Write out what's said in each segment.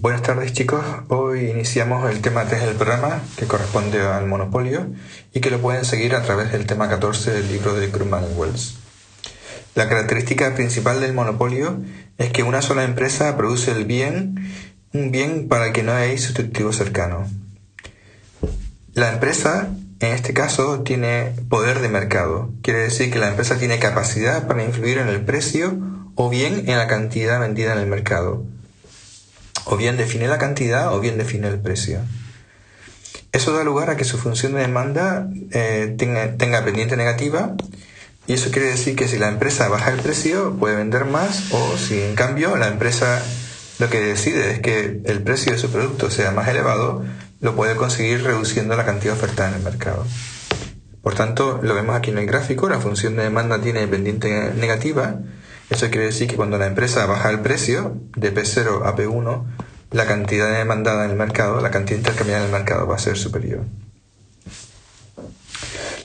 Buenas tardes chicos, hoy iniciamos el tema 3 del programa que corresponde al monopolio y que lo pueden seguir a través del tema 14 del libro de Krugman y Wells. La característica principal del monopolio es que una sola empresa produce un bien para el que no hay sustitutivo cercano. La empresa, en este caso, tiene poder de mercado, quiere decir que la empresa tiene capacidad para influir en el precio o bien en la cantidad vendida en el mercado. O bien define la cantidad o bien define el precio. Eso da lugar a que su función de demanda tenga pendiente negativa, y eso quiere decir que si la empresa baja el precio puede vender más, o si en cambio la empresa lo que decide es que el precio de su producto sea más elevado, lo puede conseguir reduciendo la cantidad ofertada en el mercado. Por tanto, lo vemos aquí en el gráfico, la función de demanda tiene pendiente negativa. Eso quiere decir que cuando la empresa baja el precio de P0 a P1, la cantidad demandada en el mercado, la cantidad intercambiada en el mercado va a ser superior.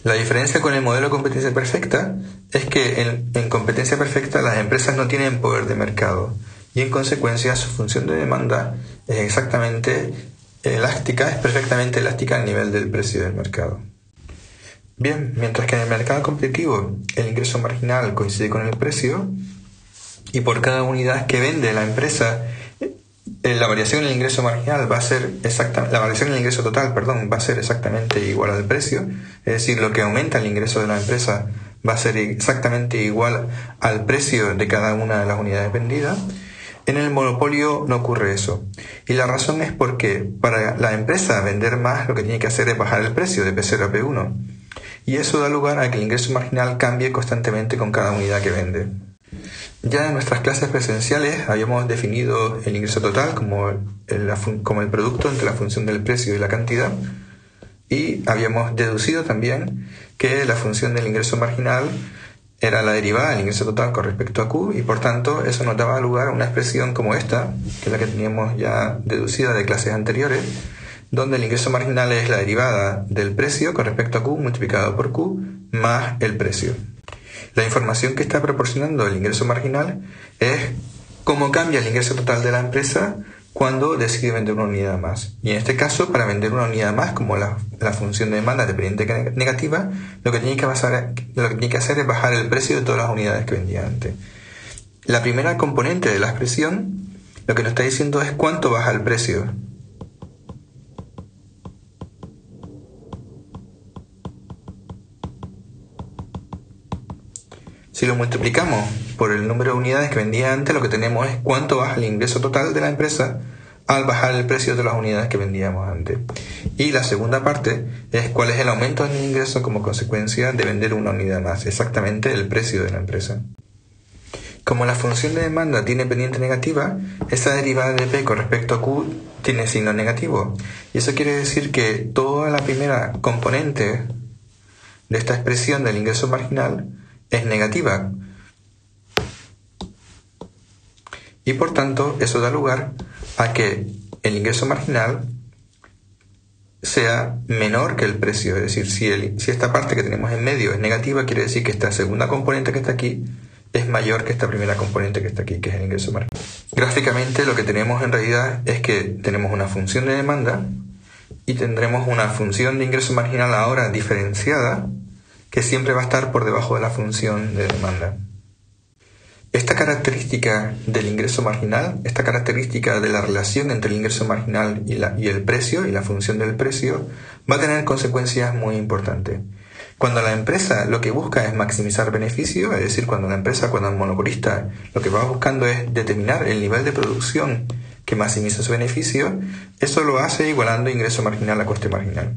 La diferencia con el modelo de competencia perfecta es que en competencia perfecta las empresas no tienen poder de mercado y en consecuencia su función de demanda es perfectamente elástica al nivel del precio del mercado. Bien, mientras que en el mercado competitivo el ingreso marginal coincide con el precio y por cada unidad que vende la empresa, la variación en el ingreso marginal la variación en el ingreso total, va a ser exactamente igual al precio, es decir, lo que aumenta el ingreso de la empresa va a ser exactamente igual al precio de cada una de las unidades vendidas. En el monopolio no ocurre eso. Y la razón es porque para la empresa vender más lo que tiene que hacer es bajar el precio de P0 a P1. Y eso da lugar a que el ingreso marginal cambie constantemente con cada unidad que vende. Ya en nuestras clases presenciales habíamos definido el ingreso total como el producto entre la función del precio y la cantidad, y habíamos deducido también que la función del ingreso marginal era la derivada del ingreso total con respecto a Q, y por tanto eso nos daba lugar a una expresión como esta, que es la que teníamos ya deducida de clases anteriores, donde el ingreso marginal es la derivada del precio con respecto a Q multiplicado por Q más el precio. La información que está proporcionando el ingreso marginal es cómo cambia el ingreso total de la empresa cuando decide vender una unidad más. Y en este caso, para vender una unidad más, como la función de demanda dependiente negativa, lo que tiene que hacer es bajar el precio de todas las unidades que vendía antes. La primera componente de la expresión lo que nos está diciendo es cuánto baja el precio. Si lo multiplicamos por el número de unidades que vendía antes, lo que tenemos es cuánto baja el ingreso total de la empresa al bajar el precio de las unidades que vendíamos antes. Y la segunda parte es cuál es el aumento en el ingreso como consecuencia de vender una unidad más, exactamente el precio de la empresa. Como la función de demanda tiene pendiente negativa, esa derivada de P con respecto a Q tiene signo negativo. Y eso quiere decir que toda la primera componente de esta expresión del ingreso marginal es negativa, y por tanto eso da lugar a que el ingreso marginal sea menor que el precio. Es decir, si esta parte que tenemos en medio es negativa, quiere decir que esta segunda componente que está aquí es mayor que esta primera componente que está aquí, que es el ingreso marginal. Gráficamente lo que tenemos en realidad es que tenemos una función de demanda y tendremos una función de ingreso marginal ahora diferenciada, que siempre va a estar por debajo de la función de demanda. Esta característica del ingreso marginal, esta característica de la relación entre el ingreso marginal y el precio, y la función del precio, va a tener consecuencias muy importantes. Cuando la empresa lo que busca es maximizar beneficio, es decir, cuando el monopolista lo que va buscando es determinar el nivel de producción que maximiza su beneficio, eso lo hace igualando ingreso marginal a coste marginal.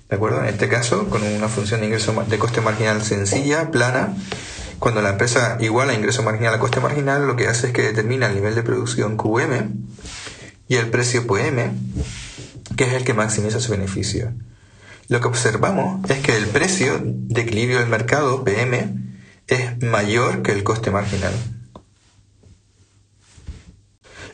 ¿De acuerdo? En este caso, con una función de coste marginal sencilla, plana, cuando la empresa iguala ingreso marginal a coste marginal, lo que hace es que determina el nivel de producción QM y el precio PM, que es el que maximiza su beneficio. Lo que observamos es que el precio de equilibrio del mercado, PM, es mayor que el coste marginal.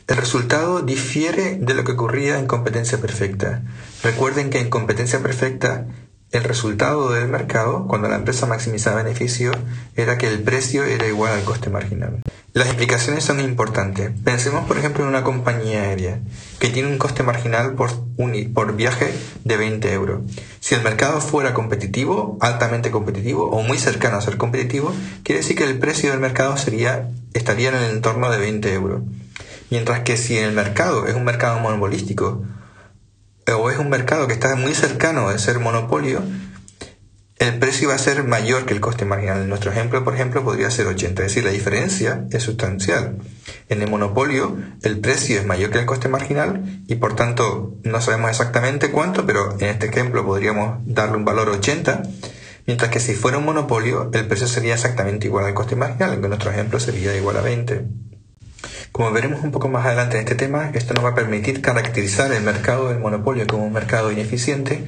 El resultado difiere de lo que ocurría en competencia perfecta. Recuerden que en competencia perfecta el resultado del mercado, cuando la empresa maximizaba beneficio, era que el precio era igual al coste marginal. Las implicaciones son importantes. Pensemos, por ejemplo, en una compañía aérea que tiene un coste marginal por viaje de 20 euros. Si el mercado fuera competitivo, altamente competitivo o muy cercano a ser competitivo, quiere decir que el precio del mercado estaría en el entorno de 20 euros. Mientras que si el mercado es un mercado monopolístico o es un mercado que está muy cercano de ser monopolio, el precio va a ser mayor que el coste marginal. En nuestro ejemplo, por ejemplo, podría ser 80. Es decir, la diferencia es sustancial. En el monopolio, el precio es mayor que el coste marginal y por tanto no sabemos exactamente cuánto, pero en este ejemplo podríamos darle un valor 80, mientras que si fuera un monopolio, el precio sería exactamente igual al coste marginal, aunque en nuestro ejemplo sería igual a 20. Como veremos un poco más adelante en este tema, esto nos va a permitir caracterizar el mercado del monopolio como un mercado ineficiente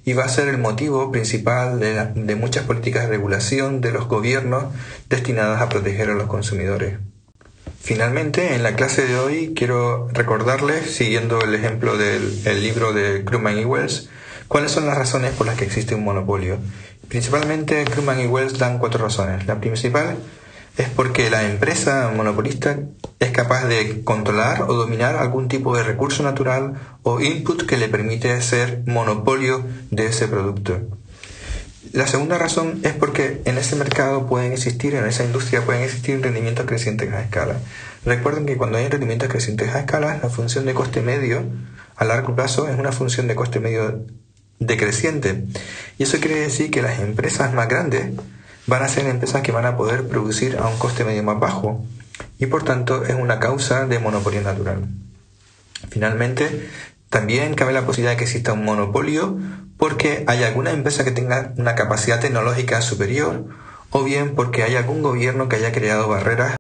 y va a ser el motivo principal de muchas políticas de regulación de los gobiernos destinadas a proteger a los consumidores. Finalmente, en la clase de hoy quiero recordarles, siguiendo el ejemplo del libro de Krugman y Wells, cuáles son las razones por las que existe un monopolio. Principalmente, Krugman y Wells dan 4 razones. La principal es porque la empresa monopolista es capaz de controlar o dominar algún tipo de recurso natural o input que le permite ser monopolio de ese producto. La segunda razón es porque en ese mercado en esa industria pueden existir rendimientos crecientes a escala. Recuerden que cuando hay rendimientos crecientes a escala, la función de coste medio a largo plazo es una función de coste medio decreciente. Y eso quiere decir que las empresas más grandes van a ser empresas que van a poder producir a un coste medio más bajo y por tanto es una causa de monopolio natural. Finalmente, también cabe la posibilidad de que exista un monopolio porque hay alguna empresa que tenga una capacidad tecnológica superior o bien porque hay algún gobierno que haya creado barreras